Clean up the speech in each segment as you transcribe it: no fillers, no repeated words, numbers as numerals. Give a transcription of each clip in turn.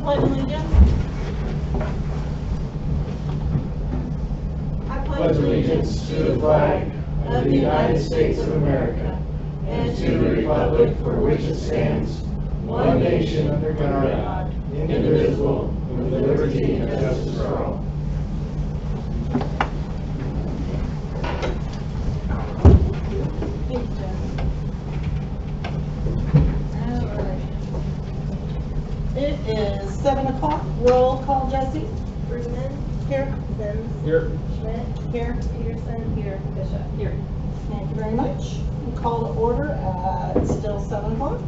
pledge allegiance. I Pledge allegiance to the flag of the United States of America and to the republic for which it stands, one nation under God, indivisible, with liberty and justice for all. Thank you, Jen. All right. It is 7 o'clock. Roll call, Jesse. Freeman. Here. Sims. Here. Schmidt. Here. Peterson. Here. Bishop. Here. Thank you very much. We call to order at still 7 o'clock.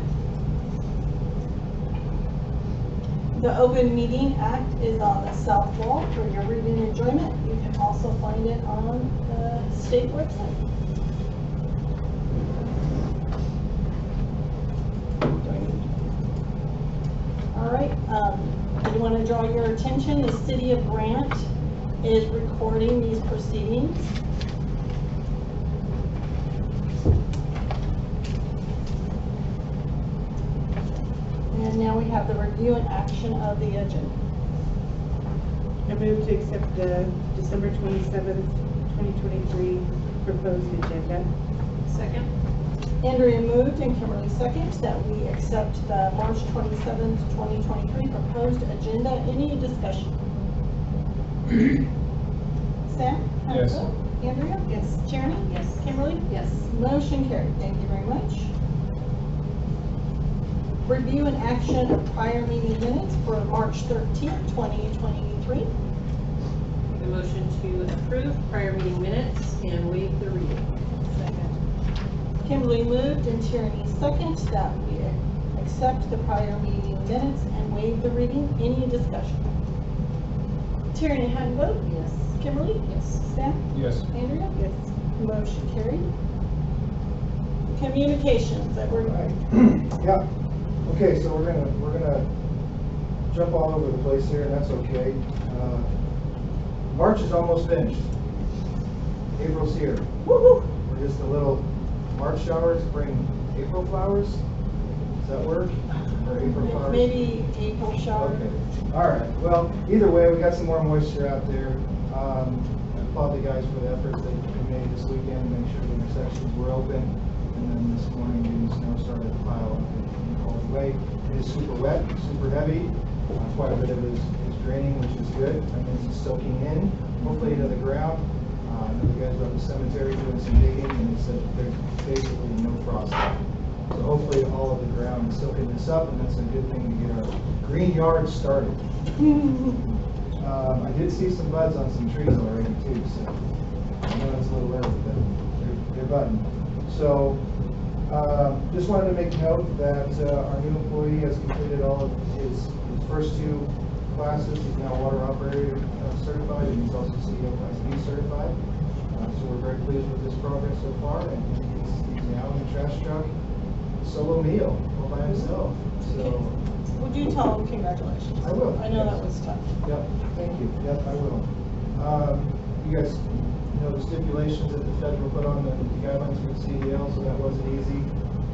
The Open Meeting Act is on the south wall for your reading enjoyment. You can also find it on the state website. All right, I want to draw your attention, the City of Grant is recording these proceedings. And now we have the review and action of the agenda. I move to accept the December 27th, 2023 proposed agenda. Second. Andrea moved and Kimberly seconds that we accept the March 27th, 2023 proposed agenda. Any discussion? Sam? How do you Yes. vote? Andrea? Yes. Tierney? Yes. Kimberly? Yes. Motion carried. Thank you very much. Review and action of prior meeting minutes for March 13th, 2023. Make a motion to approve prior meeting minutes and waive the reading. Second. Kimberly moved and Tierney seconds that we accept the prior meeting minutes and waive the reading. Any discussion? Tierney, how do you vote? Yes. Kimberly? Yes. Sam? Yes. Andrea? Yes. Motion carried. Communications, Edward. Yeah, okay, so we're gonna jump all over the place here, and that's okay. March is almost finished. April's here. Woo-hoo. We're just a little March showers bring April flowers. Does that work? Or April flowers? Maybe April shower. Okay, all right, well, either way, we got some more moisture out there. I applaud the guys for the efforts they made this weekend to make sure the intersections were open. And then this morning, getting snow started to pile up in all the way. It is super wet, super heavy. Quite a bit of it is draining, which is good. That means it's soaking in, hopefully into the ground. I know the guys were at the cemetery doing some digging, and they said there's basically no frost. So hopefully all of the ground is soaking this up, and that's a good thing to get our green yard started. I did see some buds on some trees already too, so I know it's a little early, but they're budding. So just wanted to make note that our new employee has completed all of his first two classes. He's now water operator certified, and he's also CEO Class B certified. So we're very pleased with this progress so far, and he's now in the trash truck, solo meal, all by himself. So. Would you tell them congratulations? I will, I know yes. that was tough. Yep, thank you. Yep, I will. You guys know the stipulations that the federal put on the guidelines for the CDL, so that wasn't easy,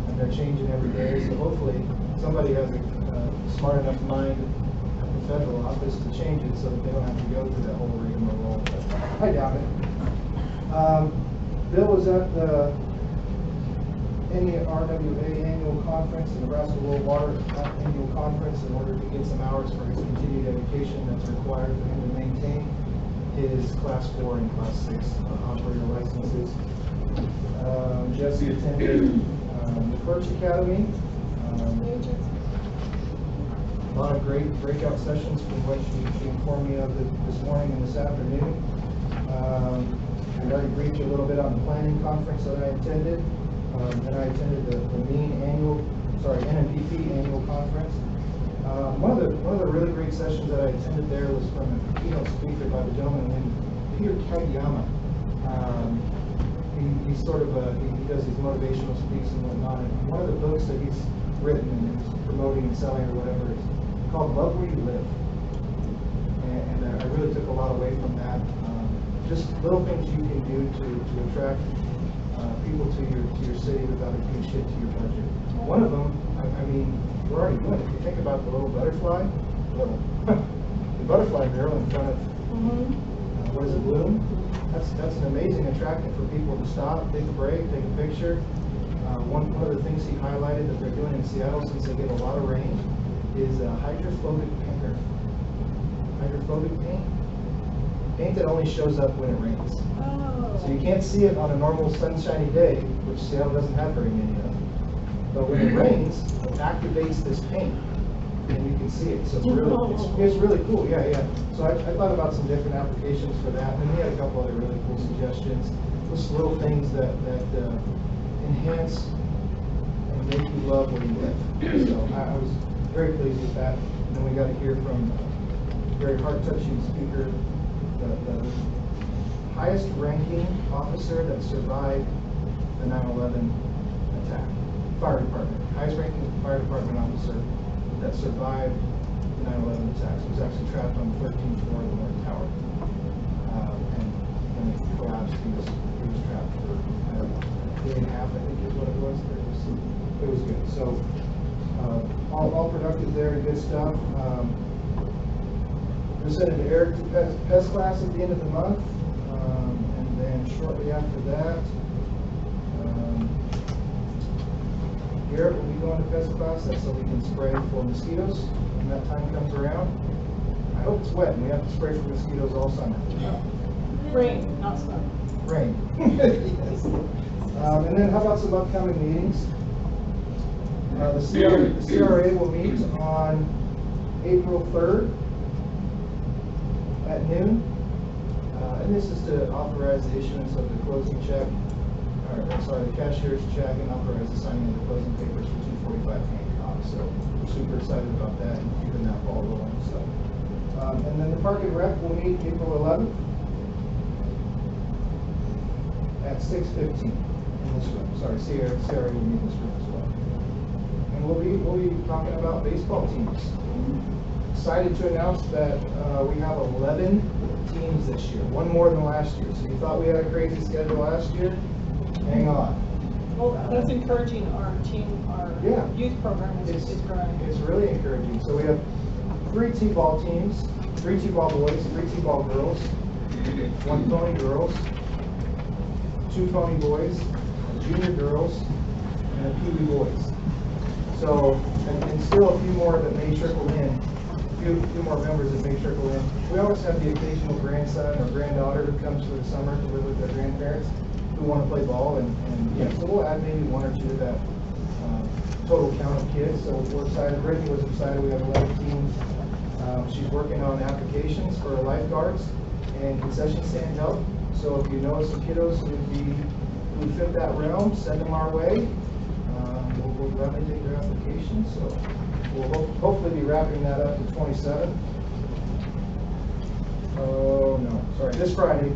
and they're changing every day. So hopefully somebody has a smart enough mind at the federal office to change it so that they don't have to go through that whole rigmarole. I doubt it. Bill was at the NERWA annual conference, the Nebraska World Water annual conference, in order to get some hours for his continued education that's required for him to maintain his Class 4 and Class 6 operator licenses. Jesse attended the Clerks Academy. A lot of great breakout sessions from what she informed me of this morning and this afternoon. I already briefed you a little bit on the planning conference that I attended. And I attended the NMPP annual conference. One of the really great sessions that I attended there was from a keynote speaker by the gentleman named Peter Kageyama. He's sort of he does these motivational speaks and whatnot. And one of the books that he's written and is promoting and selling or whatever is called Love Where You Live. And I really took a lot away from that. Just little things you can do to attract people to your city without a huge hit to your budget. One of them, I mean, we're already doing it. If you think about the little butterfly, the little, the butterfly barrel in front of, what is it, Bloom? That's an amazing attraction for people to stop, take a break, take a picture. One of the things he highlighted that they're doing in Seattle, since they get a lot of rain, is hydrophobic paint. Hydrophobic paint. Paint that only shows up when it rains. Oh. So you can't see it on a normal sunshiny day, which Seattle doesn't have very many of. But when it rains, it activates this paint, and you can see it. So it's really cool. Yeah. So I thought about some different applications for that, and we had a couple other really cool suggestions. Just little things that enhance and make you love where you live. So I was very pleased with that. And then we got to hear from a very heart-touching speaker, the highest ranking officer that survived the 9/11 attack. Fire department, highest ranking fire department officer that survived the 9/11 attacks. He was actually trapped on the 13th floor of the North Tower. And when it collapsed, he was trapped for, I don't know, a day and a half, I think is what it was. It was good. So all productive there, good stuff. We sent it to Eric to PES class at the end of the month. And then shortly after that, Garrett will be going to PES class. That's so we can spray for mosquitoes when that time comes around. I hope it's wet and we have to spray for mosquitoes all summer. Rain, not snow. Rain. Yes. And then how about some upcoming meetings? The CRA will meet on April 3rd at noon. And this is to authorize the issuance of the closing check, the cashier's check, and authorize the signing of the closing papers for 245 Hancock. So we're super excited about that and keeping that ball rolling. So, and then the Park and Rec will meet April 11th at 6:15 in this room. Sorry, CRA will meet in this room as well. And we'll be talking about baseball teams. Excited to announce that we have 11 teams this year, one more than last year. So you thought we had a crazy schedule last year? Hang on. Well, that's encouraging. Our youth program is growing. It's really encouraging. So we have 3 T-ball teams, 3 T-ball boys, 3 T-ball girls, 1 pony girls, 2 pony boys, junior girls, and a Pee Wee boys. So, and still a few more that may trickle in. A few more members that may trickle in. We always have the occasional grandson or granddaughter who comes for the summer to live with their grandparents who want to play ball, and yeah, so we'll add maybe 1 or 2 to that total count of kids. So we're excited. Brittany was excited. We have 11 teams. She's working on applications for lifeguards and concession stand help. So if you know some kiddos who would fit that realm, send them our way. We'll gladly take their applications. So we'll hopefully be wrapping that up in 27. Oh no, sorry, this Friday,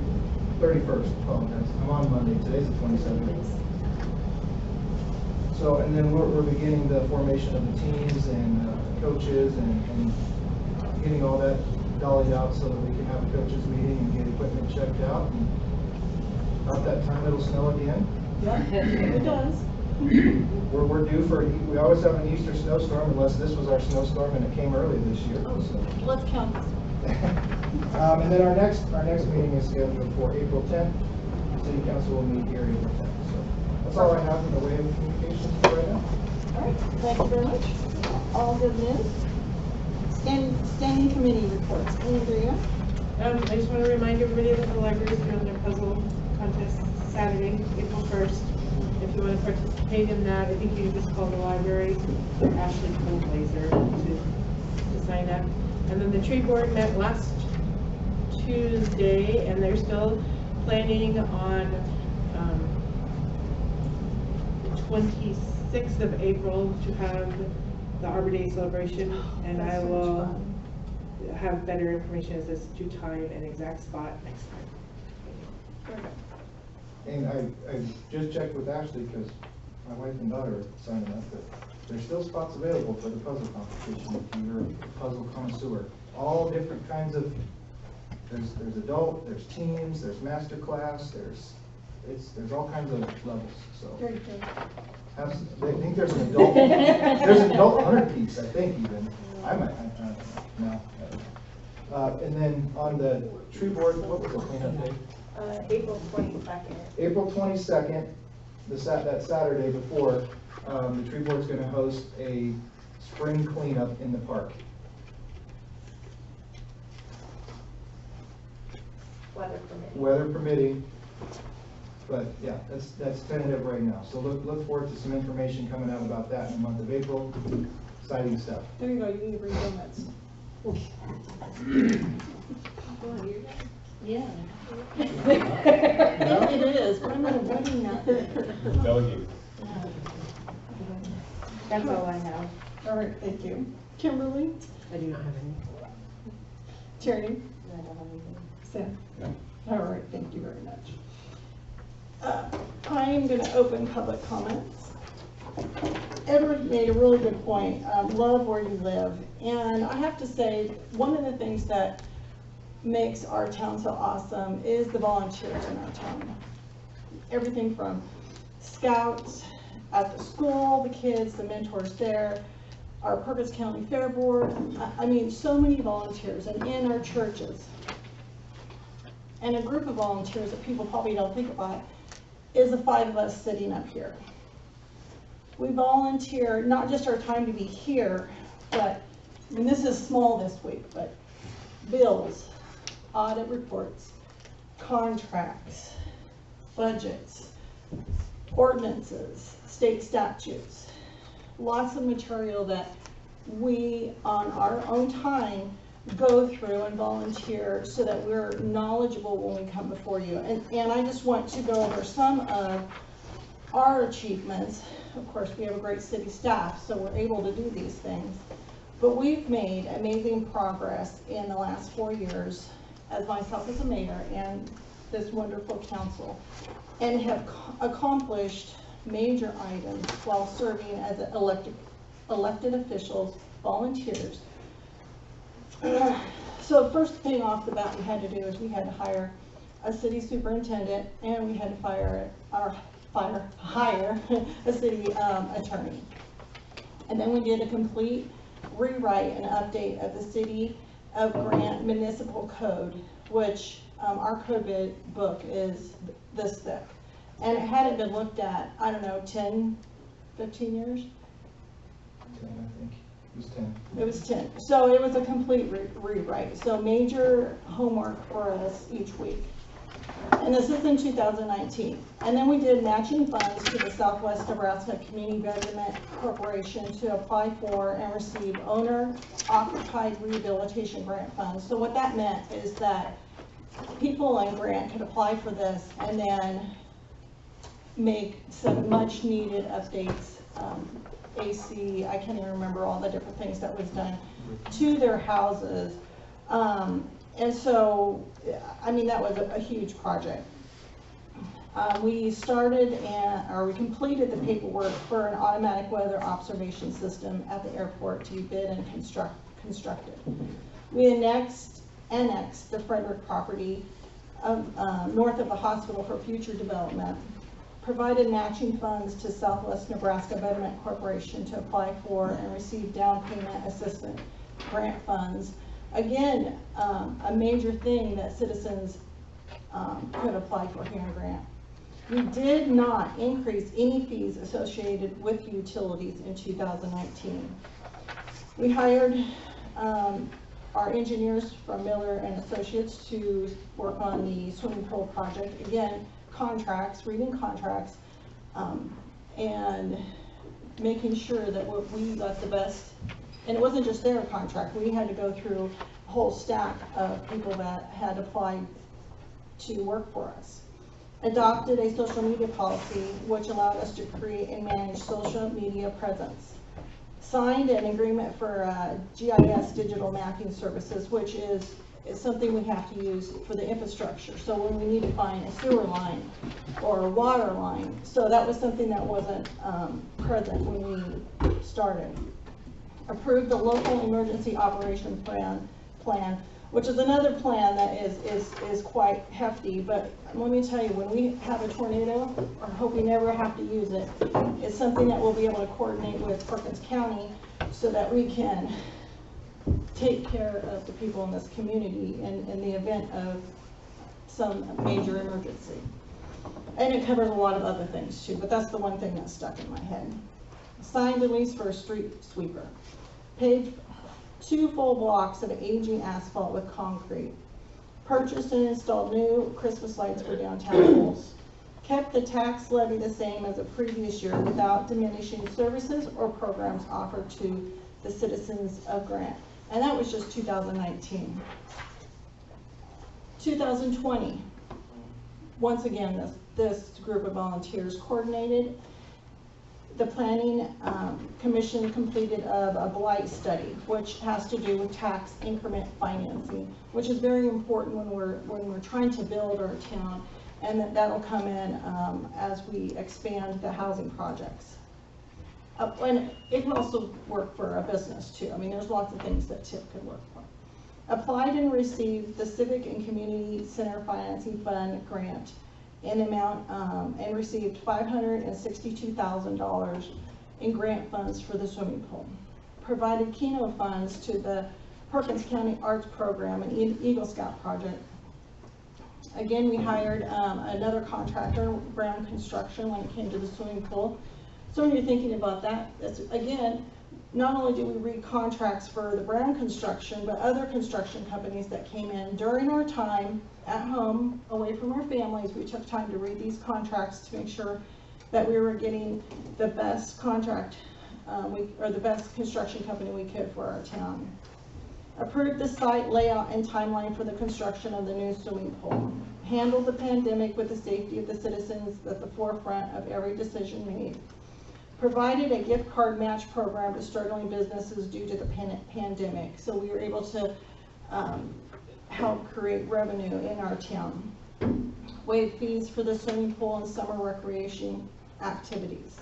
31st. Apologize. I'm on Monday. Today's the 27th. So, and then we're beginning the formation of the teams and coaches and getting all that dollied out so that we can have a coaches meeting and get equipment checked out. And about that time it'll snow again. Yeah, it does. We're due for, we always have an Easter snowstorm unless this was our snowstorm and it came early this year. So. Let's count this. And then our next meeting is scheduled for April 10th. City Council will meet here April 10th. So that's all I have in the way of communications for right now. All right, thank you very much. All good news. Standing committee reports. Andrea? I just want to remind everybody that the library is doing their puzzle contest Saturday, April 1st. If you want to participate in that, I think you can just call the library, Ashley Blazer, to sign up. And then the tree board met last Tuesday, and they're still planning on the 26th of April to have the Arbor Day celebration, and I will have better information as to time and exact spot next time. And I just checked with Ashley because my wife and daughter are signing up, but there's still spots available for the puzzle competition if you're a puzzle connoisseur. All different kinds of, there's adult, there's teams, there's master class, there's all kinds of levels. So Very good. They think there's an adult 100 piece, I think even. I don't know. And then on the tree board, what was the cleanup date? April 22nd. April 22nd, that Saturday before, the tree board's gonna host a spring cleanup in the park. Weather permitting. Weather permitting, but yeah, that's tentative right now. So look forward to some information coming out about that in the month of April. Exciting stuff. There you go, you need to bring donuts. Yeah. It is, but I'm not a wedding now. Delegate. That's all I have. All right, thank you. Kimberly? I do not have any. Tierney? I don't have anything. Sam? All right, thank you very much. I am gonna open public comments. Edward made a really good point, love where you live. And I have to say, one of the things that makes our town so awesome is the volunteers in our town. Everything from scouts at the school, the kids, the mentors there, our Perkins County Fair Board. I mean, so many volunteers, and in our churches. And a group of volunteers that people probably don't think about is the 5 of us sitting up here. We volunteer not just our time to be here, but, and this is small this week, but bills, audit reports, contracts, budgets, ordinances, state statutes, lots of material that we, on our own time, go through and volunteer so that we're knowledgeable when we come before you. And I just want to go over some of our achievements. Of course, we have a great city staff, so we're able to do these things. But we've made amazing progress in the last 4 years as myself as a mayor and this wonderful council, and have accomplished major items while serving as elected officials, volunteers. So first thing off the bat we had to do is we had to hire a city superintendent, and we had to hire a city attorney. And then we did a complete rewrite and update of the City of Grant Municipal Code, which our code book is this thick. And it hadn't been looked at, I don't know, 10, 15 years? 10, I think. It was 10. It was 10. So it was a complete rewrite. So major homework for us each week. And this is in 2019. And then we did matching funds to the Southwest Nebraska Community Betterment Corporation to apply for and receive owner-occupied rehabilitation grant funds. So what that meant is that people in Grant could apply for this and then make some much needed updates, AC, I can't even remember all the different things that was done to their houses. And so, I mean, that was a huge project. We started we completed the paperwork for an automatic weather observation system at the airport to be bid and constructed. We annexed the Frederick property north of the hospital for future development, provided matching funds to Southwest Nebraska Betterment Corporation to apply for and receive down payment assistance grant funds. Again, a major thing that citizens could apply for here in Grant. We did not increase any fees associated with utilities in 2019. We hired our engineers from Miller and Associates to work on the swimming pool project. Again, reading contracts, and making sure that we got the best. And it wasn't just their contract. We had to go through a whole stack of people that had applied to work for us. Adopted a social media policy, which allowed us to create and manage social media presence. Signed an agreement for GIS digital mapping services, which is something we have to use for the infrastructure. So when we need to find a sewer line or a water line, so that was something that wasn't present when we started. Approved the local emergency operation plan, which is another plan that is quite hefty. But let me tell you, when we have a tornado, or hope we never have to use it, it's something that we'll be able to coordinate with Perkins County so that we can take care of the people in this community in the event of some major emergency. And it covers a lot of other things too, but that's the one thing that's stuck in my head. Signed a lease for a street sweeper. Paid 2 full blocks of aging asphalt with concrete. Purchased and installed new Christmas lights for downtown poles. Kept the tax levy the same as the previous year without diminishing services or programs offered to the citizens of Grant. And that was just 2019. 2020, once again, this group of volunteers coordinated. The Planning Commission completed a blight study, which has to do with tax increment financing, which is very important when we're trying to build our town, and that'll come in as we expand the housing projects. And it can also work for a business too. I mean, there's lots of things that TIP could work for. Applied and received the Civic and Community Center Financing Fund grant in amount and received $562,000 in grant funds for the swimming pool. Provided Keno funds to the Perkins County Arts Program and Eagle Scout project. Again, we hired another contractor, Brown Construction, when it came to the swimming pool. So when you're thinking about that, that's, again, not only did we read contracts for the Brown Construction, but other construction companies that came in during our time at home, away from our families. We took time to read these contracts to make sure that we were getting the best contract, or the best construction company we could for our town. Approved the site layout and timeline for the construction of the new swimming pool. Handled the pandemic with the safety of the citizens at the forefront of every decision made. Provided a gift card match program to struggling businesses due to the pandemic. So we were able to help create revenue in our town. Waived fees for the swimming pool and summer recreation activities.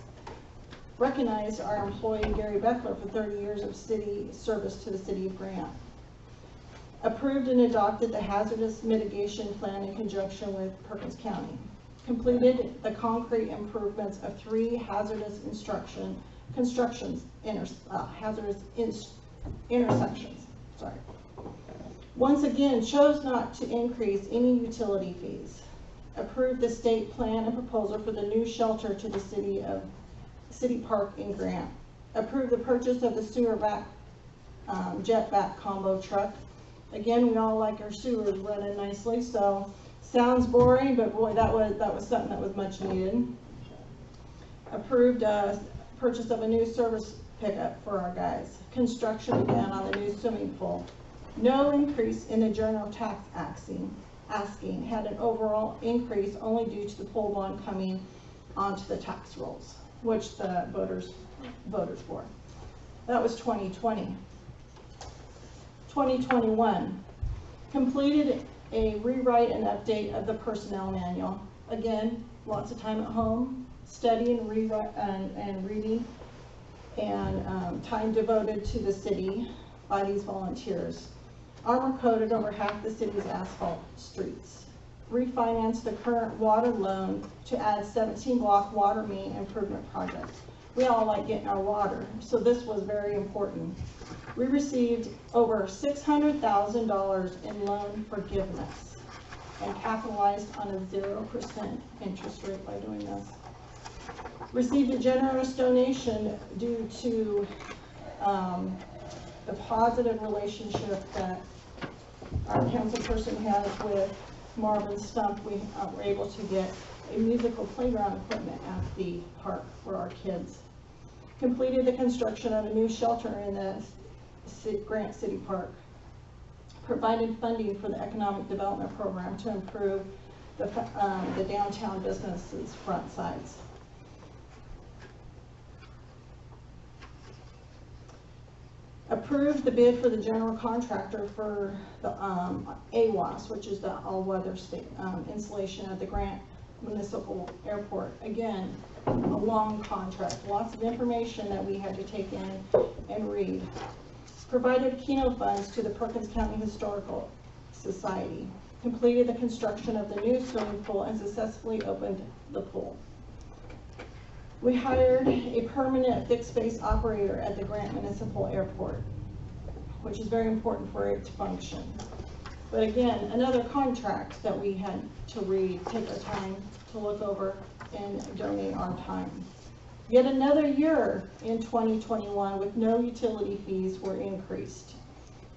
Recognized our employee Gary Beckler for 30 years of city service to the city of Grant. Approved and adopted the hazardous mitigation plan in conjunction with Perkins County. Completed the concrete improvements of 3 hazardous intersections. Sorry. Once again, chose not to increase any utility fees. Approved the state plan and proposal for the new shelter to the City Park in Grant. Approved the purchase of the sewer vac, jet vac combo truck. Again, we all like our sewers running nicely, so sounds boring, but boy, that was something that was much needed. Approved purchase of a new service pickup for our guys. Construction again on the new swimming pool. No increase in the general tax asking. Had an overall increase only due to the pool bond coming onto the tax rolls, which the voters voted for. That was 2020. 2021. Completed a rewrite and update of the personnel manual. Again, lots of time at home, studying, and reading, and time devoted to the city by these volunteers. Armor coated over half the city's asphalt streets. Refinanced the current water loan to add 17-block water main improvement projects. We all like getting our water, so this was very important. We received over $600,000 in loan forgiveness and capitalized on a 0% interest rate by doing this. Received a generous donation due to the positive relationship that our council person has with Marvin Stump. We were able to get a musical playground equipment at the park for our kids. Completed the construction of a new shelter in the Grant City Park. Provided funding for the economic development program to improve the downtown businesses' front sides. Approved the bid for the general contractor for the AWAS, which is the all-weather installation of the Grant Municipal Airport. Again, a long contract, lots of information that we had to take in and read. Provided Keno funds to the Perkins County Historical Society. Completed the construction of the new swimming pool and successfully opened the pool. We hired a permanent fixed base operator at the Grant Municipal Airport, which is very important for it to function. But again, another contract that we had to read, take our time to look over and donate our time. Yet another year in 2021 with no utility fees were increased.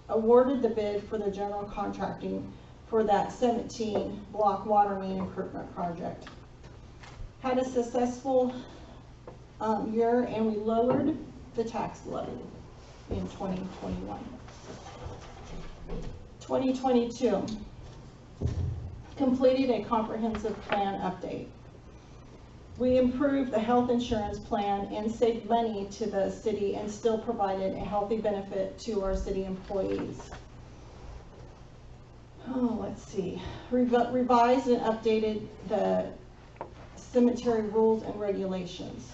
Awarded the bid for the general contracting for that 17 block water main improvement project. Had a successful year, and we lowered the tax levy in 2021. 2022, completed a comprehensive plan update. We improved the health insurance plan and saved money to the city and still provided a healthy benefit to our city employees. Oh, let's see. Revised and updated the cemetery rules and regulations.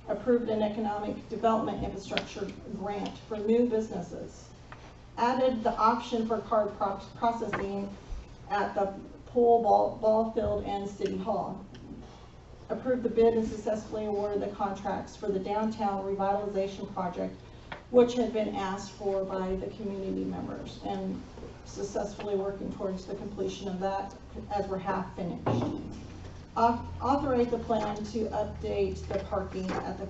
Approved an economic development infrastructure grant for new businesses. Added the option for card processing at the pool, ball field, and city hall. Approved the bid and successfully awarded the contracts for the downtown revitalization project, which had been asked for by the community members, and successfully working towards the completion of that as we're half finished. Authorize the plan to update the parking at the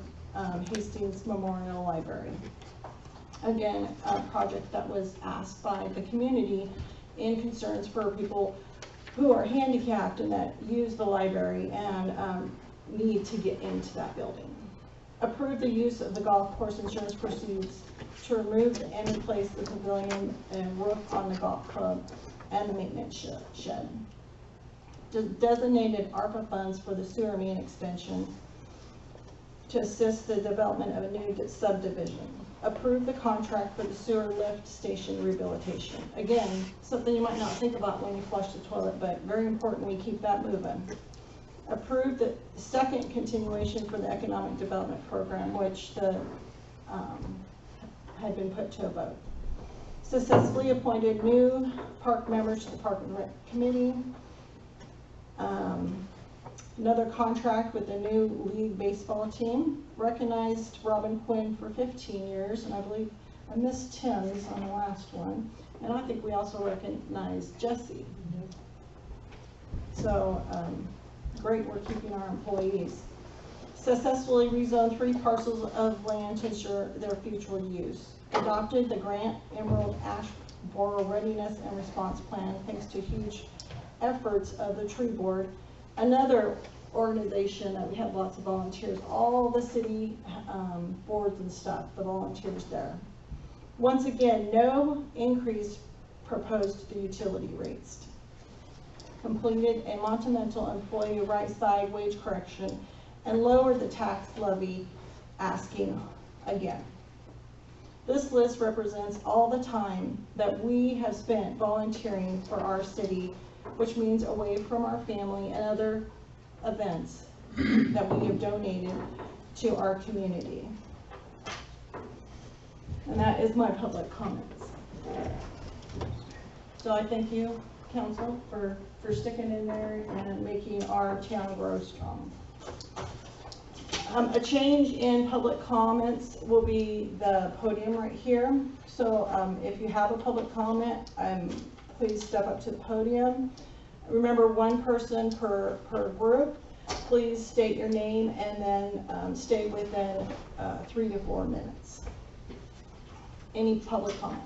Hastings Memorial Library. Again, a project that was asked by the community in concerns for people who are handicapped and that use the library and need to get into that building. Approve the use of the golf course insurance proceeds to remove and replace the pavilion and roof on the golf club and the maintenance shed. Designated ARPA funds for the sewer main extension to assist the development of a new subdivision. Approve the contract for the sewer lift station rehabilitation. Again, something you might not think about when you flush the toilet, but very important we keep that moving. Approve the second continuation for the economic development program, which had been put to a vote. Successfully appointed new park members to the Park and Rec Committee. Another contract with the new league baseball team. Recognized Robin Quinn for 15 years, and I believe I missed Tim's on the last one. And I think we also recognized Jesse. So great, we're keeping our employees. Successfully rezoned 3 parcels of land to ensure their future use. Adopted the Grant Emerald Ash Borer Readiness and Response Plan thanks to huge efforts of the tree board. Another organization that we have lots of volunteers, all the city boards and stuff, the volunteers there. Once again, no increase proposed to the utility rates. Completed a Monumental employee right side wage correction and lowered the tax levy asking again. This list represents all the time that we have spent volunteering for our city, which means away from our family and other events that we have donated to our community. And that is my public comments. So I thank you, council, for sticking in there and making our town grow strong. A change in public comments will be the podium right here. So if you have a public comment, please step up to the podium. Remember, 1 person per group. Please state your name and then stay within 3 to 4 minutes. Any public comment?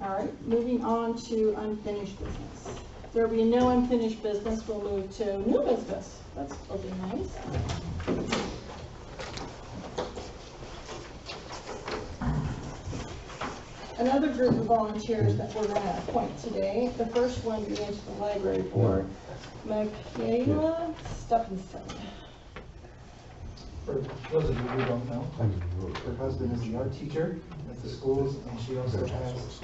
All right, moving on to unfinished business. If there will be no unfinished business, we'll move to new business. That's really nice. Another group of volunteers that we're going to appoint today. The first one being to the library board, Michaela Stephenson. For those of you who don't know, her husband is the art teacher at the schools, and she also has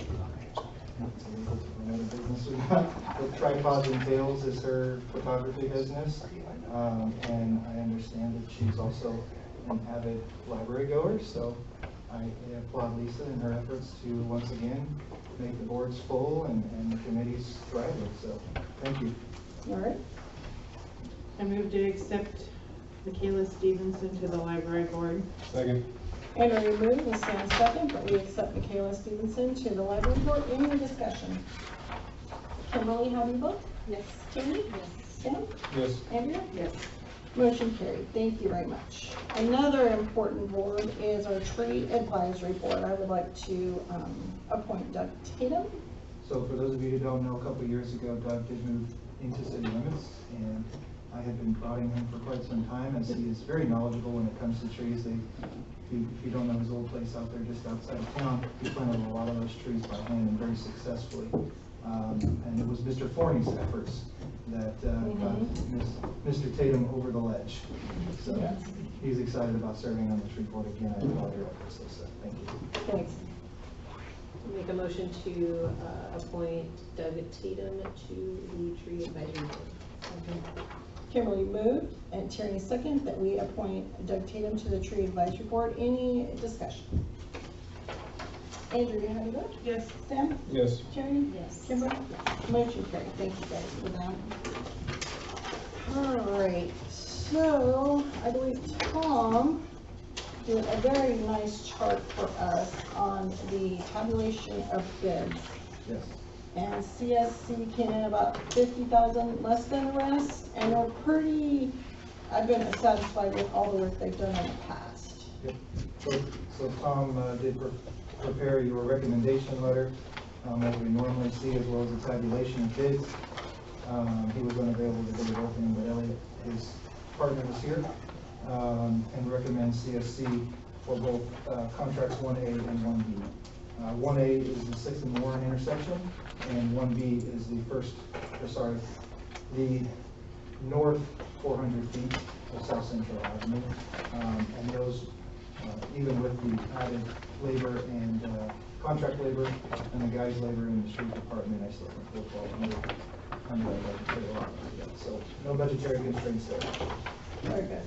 another business we got. The Tripods and Tales is her photography business, and I understand that she's also an avid library goer, so I applaud Lisa in her efforts to once again make the boards full and the committees thriving, so thank you. All right, I move to accept Michaela Stevenson to the library board. Second. Henry moved and Sam second, that we accept Michaela Stevenson to the library board. Any discussion? Kimberly, how do you vote? Yes. Tierney? Yes. Sam? Yes. Andrea? Yes. Motion carried. Thank you very much. Another important board is our tree advisory board. I would like to appoint Doug Tatum. So for those of you who don't know, a couple of years ago, Doug did move into city limits, and I had been prodding him for quite some time, as he is very knowledgeable when it comes to trees. If you don't know his old place out there just outside of town, he planted a lot of those trees by hand and very successfully. And it was Mr. Forney's efforts that got Mr. Tatum over the ledge. So he's excited about serving on the tree board again. I applaud your efforts, Lisa. Thank you. Thanks. Make a motion to appoint Doug Tatum to the tree advisory board. Kimberly moved and Tierney second, that we appoint Doug Tatum to the tree advisory board. Any discussion? Andrea, how do you vote? Yes. Sam? Yes. Tierney? Yes. Kimberly? Motion carried. Thank you guys for that. All right, so I believe Tom did a very nice chart for us on the tabulation of bids. Yes. And CSC came in about 50,000 less than the rest, and we're pretty, I've been satisfied with all the work they've done in the past. Yep. So Tom did prepare your recommendation letter, as we normally see, as well as the tabulation of bids. He was unavailable the day of opening, but Elliot, his partner, was here, and recommends CSC for both contracts 1A and 1B. 1A is the 6th and Warren intersection, and 1B is the north 400 feet of South Central Avenue. And those, even with the added labor and contract labor and the guys' labor in the street department, I still think we'll fall under our budgetary allotment. So no budgetary constraints there. Very good.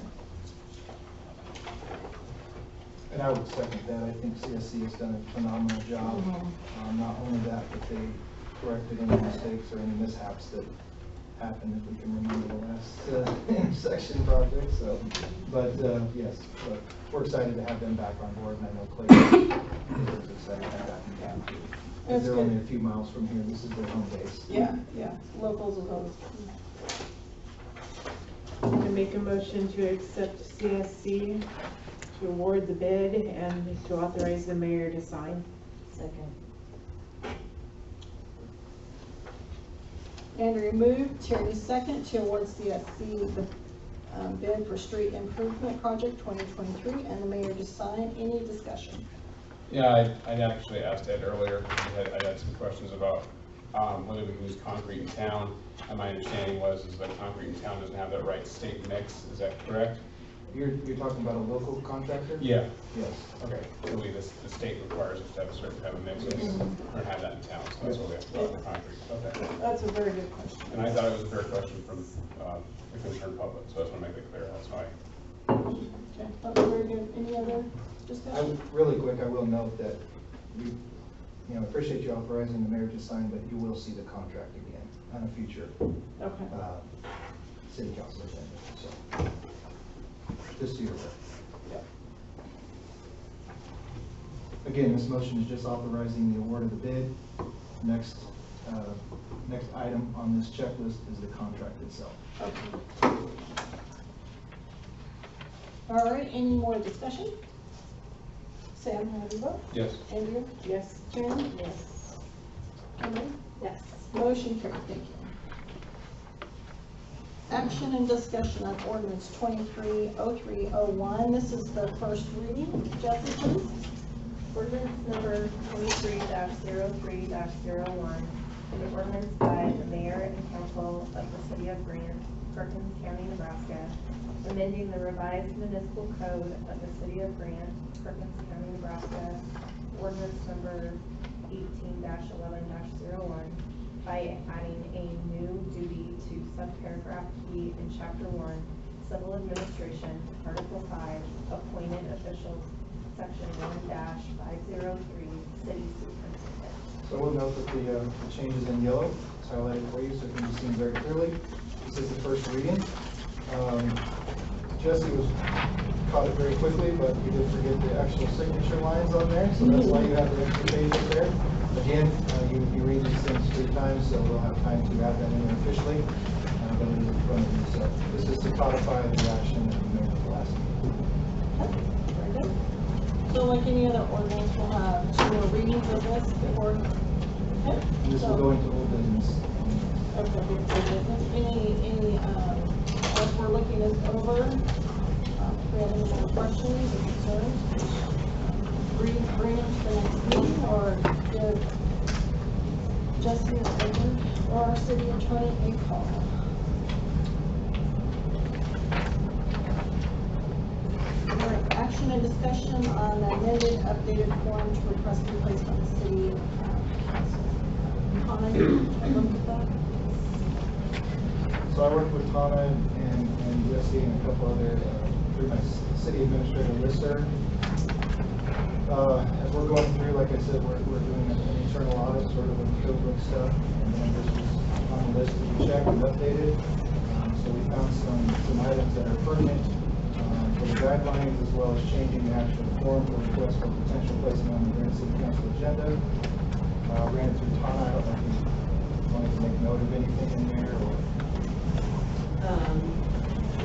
And I would second that. I think CSC has done a phenomenal job. Not only that, but they corrected any mistakes or any mishaps that happened, if we can remember the last intersection project. So, but yes, but we're excited to have them back on board, and I know Clay is excited to have them back too. That's They're good. only a few miles from here. This is their home base. Yeah, yeah, locals is always. I make a motion to accept CSC, to award the bid, and to authorize the mayor to sign. Second. Andrea moved, Tierney second, to award CSC the bid for street improvement project 2023, and the mayor to sign. Any discussion? Yeah, I actually asked Ed earlier. I had some questions about whether we can use concrete in town. And my understanding was that concrete in town doesn't have that right state mix. Is that correct? You're talking about a local contractor? Yeah. Yes. Okay. I believe the state requires us to have a certain type of mix. We don't have that in town, so that's why we have to go with the concrete. Okay. That's a very good question. And I thought it was a fair question from the concerned public, so I just want to make it clear. That's why. Okay, that was very good. Any other discussion? Really quick, I will note that you know, appreciate you authorizing the mayor to sign, but you will see the contract again on a future Okay. city council agenda. So, just so you're aware. Yep. Again, this motion is just authorizing the award of the bid. Next item on this checklist is the contract itself. Okay. All right, any more discussion? Sam, how do you vote? Yes. Andrea? Yes. Karen? Yes. Kimberly? Yes. Motion carried, thank you. Action and discussion on ordinance 230301. This is the first reading. Jesse, please. Ordinance number 23-03-01, an ordinance by the mayor and council of the city of Grant, Perkins County, Nebraska, amending the revised municipal code of the city of Grant, Perkins County, Nebraska, ordinance number 18-11-01, by adding a new duty to subparagraph P in chapter 1, civil administration, article 5, appointed officials, section 1-503, city superintendent. So we'll note that the changes in yellow, it's highlighted for you so it can be seen very clearly. This is the first reading. Jesse caught it very quickly, but we did forget the actual signature lines on there, so that's why you have the extra pages there. Again, you read these things 3 times, so we'll have time to add them in there officially, but it is in front of you. So this is to codify the action that we made at the last meeting. Very good. So like any other ordinance, we'll have 2 more readings of this before. Okay. And this will So- go into old business. Okay, big business. Any, as we're looking this over, if we have any more questions or concerns, bring them to the next meeting or give Jesse or our city attorney a call. All right, action and discussion on amended, updated form to request be placed on the city council. Hannah, you looked at that? So I worked with Tana and Jesse and a couple other, through my city administrator lister. As we're going through, like I said, we're doing an internal audit, sort of with code book stuff, and then this was on the list to be checked and updated. So we found some items that are pertinent for the guidelines, as well as changing the actual form for request for potential placement on the Grand City Council agenda. Ran it through Tana. I don't know if you wanted to make note of anything in there or.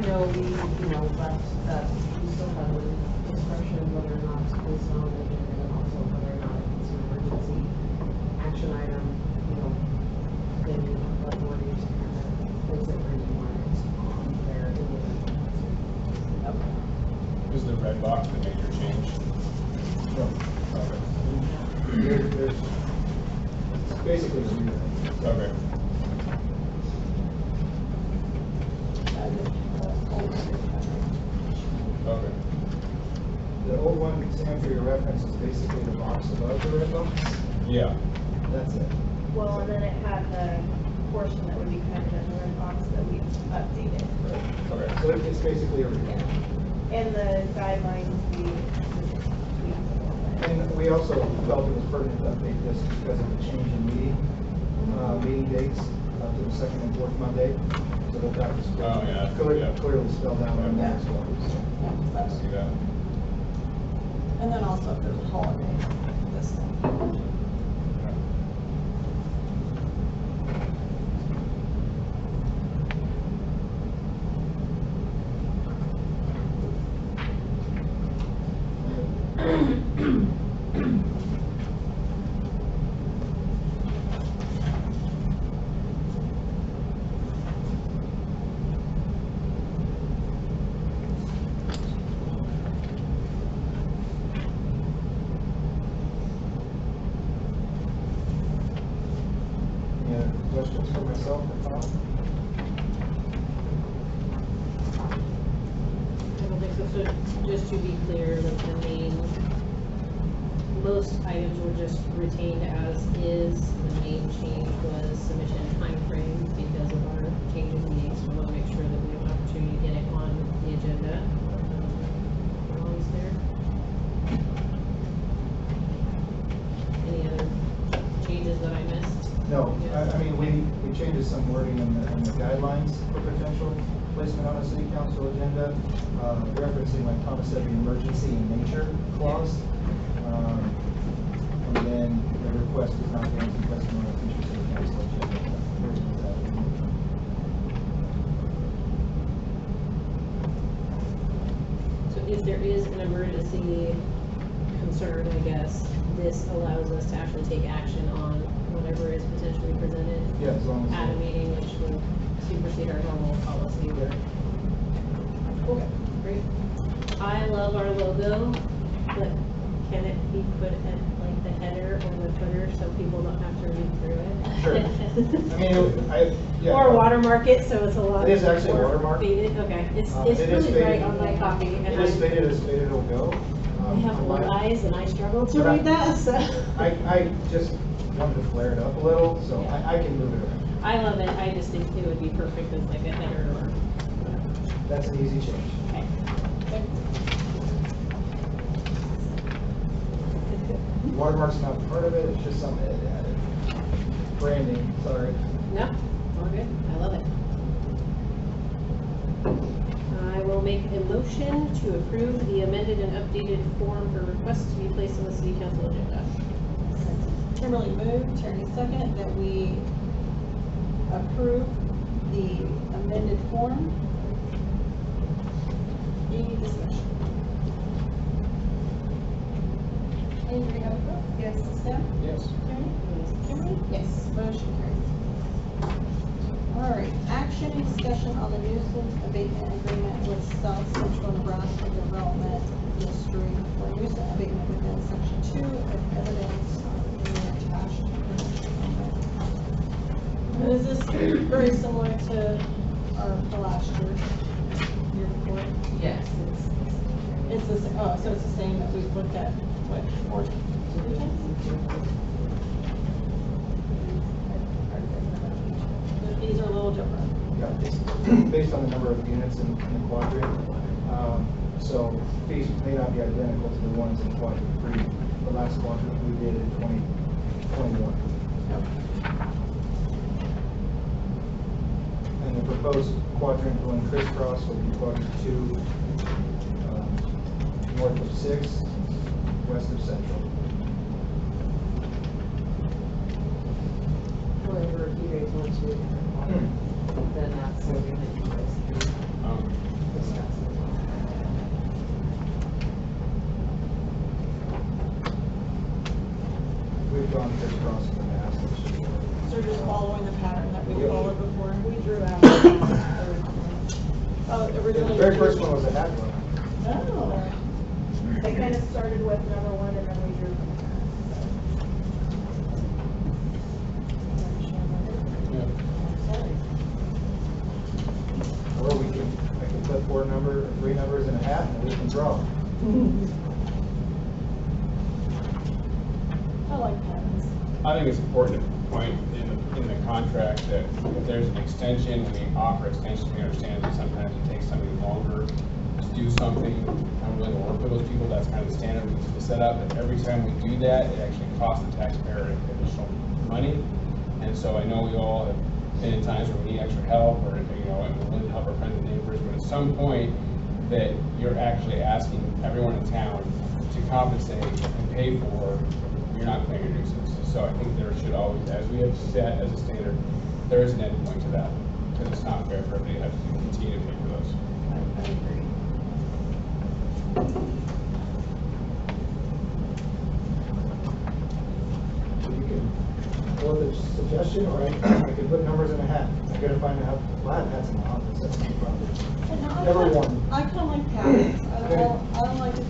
No, we, left that we still have the discretion whether or not it's placed on the agenda and also whether or not it's an emergency action item, then the board needs to kind of place it where you want it on there in the event. Is the red box the major change? No. Okay. There's it's basically a rewrite. Okay. Okay. The old one, Sam, for your reference, is basically the box above the red box. Yeah. That's it. Well, and then it had the portion that would be kind of in the red box that we updated. Okay. So it's basically a rewrite. And the guidelines, we tweaked a little bit. And we also felt it was pertinent to update this because of the change in meeting dates to the second and fourth Monday. So that was Oh, yeah. clearly spelled out on there as well. So. I see that. And then also if there's a holiday, this thing. Any other questions for myself or Tom? I don't think so. So just to be clear, like most items were just retained as is. The main change was submission timeframe because of our change in meetings. We want to make sure that we have an opportunity to get it on the agenda. We're always there. Any other changes that I missed? No, I mean, we changed some wording in the guidelines for potential placement on a city council agenda, referencing, like Thomas said, the emergency in nature clause. And then the request is not granted placement on a future city council agenda. So if there is an emergency concern, I guess, this allows us to actually take action on whatever is potentially presented Yeah, as long as. at a meeting, which would supersede our normal policy. Okay, great. I love our logo, but can it be put at like the header or the footer so people don't have to read through it? Sure. I mean, yeah. Or watermark it, so it's a lot. It is actually more watermarked. faded. Okay, it's It is really bright faded. on my copy. And It is faded as faded will go. I have on old mine. eyes and I struggle to But read that, so. I just wanted to flare it up a little, so Yeah. I can move it around. I love it. I just think it would be perfect as like a header or. That's an easy change. Okay. watermark's not part of it, it's just something Ed added. Branding, sorry. No, all good, I love it. I will make a motion to approve the amended and updated form for requests to be placed on the city council agenda. Kimberly moved, Tierney second, that we approve the amended form. Any discussion? Andrea, how do you vote? Yes. Sam? Yes. Tierney? Kimberly? Yes, motion carries. All right, action and discussion on the nuisance abatement agreement with South Central Nebraska Development District for nuisance abatement within section 2 of evidence in the attached. And is this very similar to our last year before? Yes, It's the same, oh, so it's the same that we've looked at, what, 4 times? The fees are a little different. Yeah, it's based on the number of units in the quadrant. So fees may not be identical to the ones in quadrant 3. The last quadrant we did in 2021. And the proposed quadrant going crisscross will be quadrant 2, north of 6, west of Central. however, if you guys want to, then that's something that you guys can discuss as well. We've gone crisscross in the past. So we're just following the pattern that we Yep. followed before. We drew out. Oh, The originally. very first one was a hat one. Oh. They kind of started with number 1 and then we drew from Or I can put 3 numbers in a hat and we can draw. I like patterns. I think it's important to point in the contract that if there's an extension, when we offer extensions, we understand that sometimes it takes somebody longer to do something. I'm willing to work with those people, that's kind of the standard we set up, but every time we do that, it actually costs the taxpayer additional money. And so I know we all have been in times where we need extra help, or, and we're willing to help our friends and neighbors, but at some point, that you're actually asking everyone in town to compensate and pay for, you're not paying your nuisance. So I think there should always, as we have set as a standard, there is an end point to that, because it's not fair for everybody to have to continue to pay for those. I agree. So you can, or the suggestion, or I could put numbers in a hat. I gotta find out, well, I have hats in my office, that's no problem. And I Never kinda- won. I kind of like patterns. I don't like it.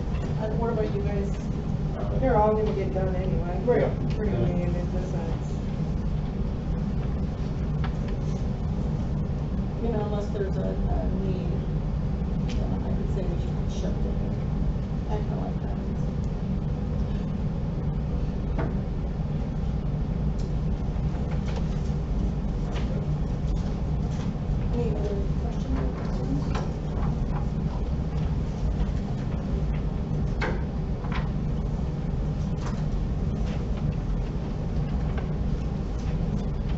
What about you guys? They're all gonna get done anyway. Right. We're gonna be in this sense. Unless there's a need, then I could say we should shift it. I kind of like patterns. Any other questions or concerns?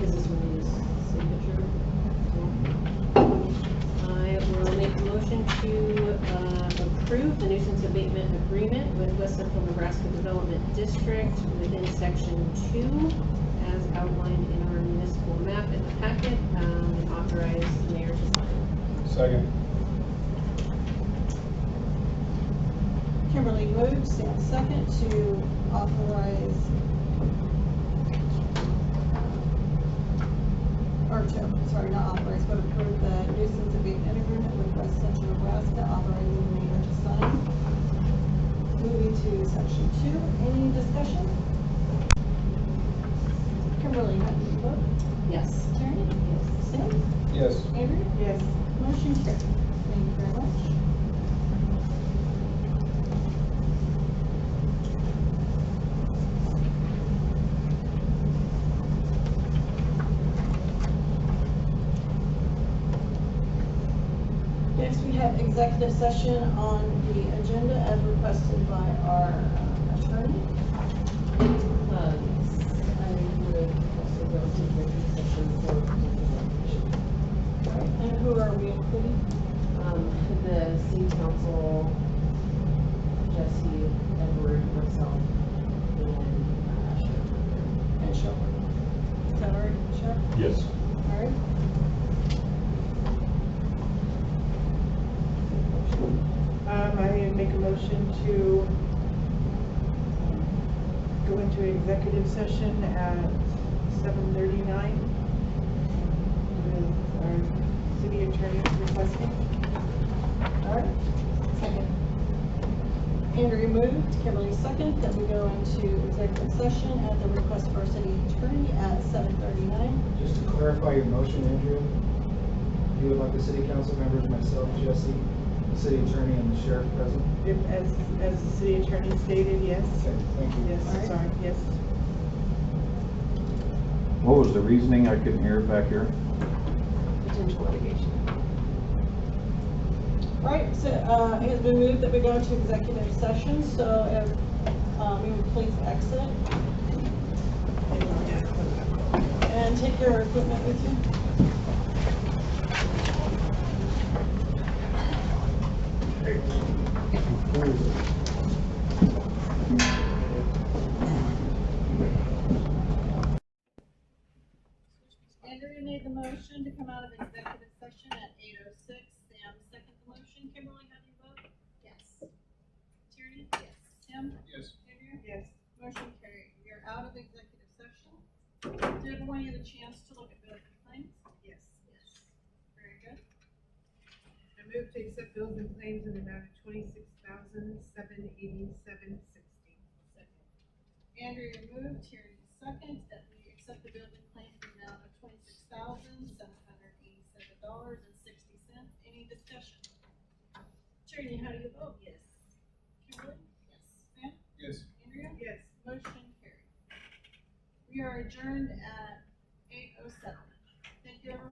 Is this Renee signature? I will make a motion to approve the nuisance abatement agreement with West Central Nebraska Development District within section 2 as outlined in our municipal map in the packet, and authorize the mayor to sign. Second. Kimberly moved, Sam second, to authorize, not authorize, but approve the nuisance abatement agreement with West Central Nebraska, authorizing the mayor to sign. Moving to section 2, any discussion? Kimberly, how do you vote? Yes. Tierney? Yes. Sam? Yes. Andrea? Yes. Motion carried. Thank you very much. Next, we have executive session on the agenda as requested by our attorney. Yes. All right. I make a motion to go into executive session at 7:39 with our city attorney requesting. All right. Second. Andrea moved, Kimberly second, that we go into executive session at the request of our city attorney at 7:39. Just to clarify your motion, Andrea, you would like the city council members, myself, Jesse, the city attorney, and the sheriff present? If, as the city attorney stated, yes. Okay, thank you. Yes, All right. sorry, yes. What was the reasoning? I couldn't hear it back here. Potential litigation. All right, so, it has been moved that we go into executive session, so if, we would please exit and take your equipment with you. Andrea made the motion to come out of executive session at 8:06. Sam seconded the motion. Kimberly, how do you vote? Yes. Tierney? Yes. Tim? Yes. Andrea? Yes. Motion carried. We are out of executive session. Did everyone get a chance to look at bills and claims? Yes. Yes. Very good. I move to accept bills and claims in the amount of $26,787.60. Andrea moved, Tierney second, that we accept the bills and claims in the amount of $26,787.60. Any discussion? Tierney, how do you vote? Yes. Kimberly? Yes. Sam? Yes. Andrea? Yes. Motion carried. We are adjourned at 8:07. Thank you, everyone.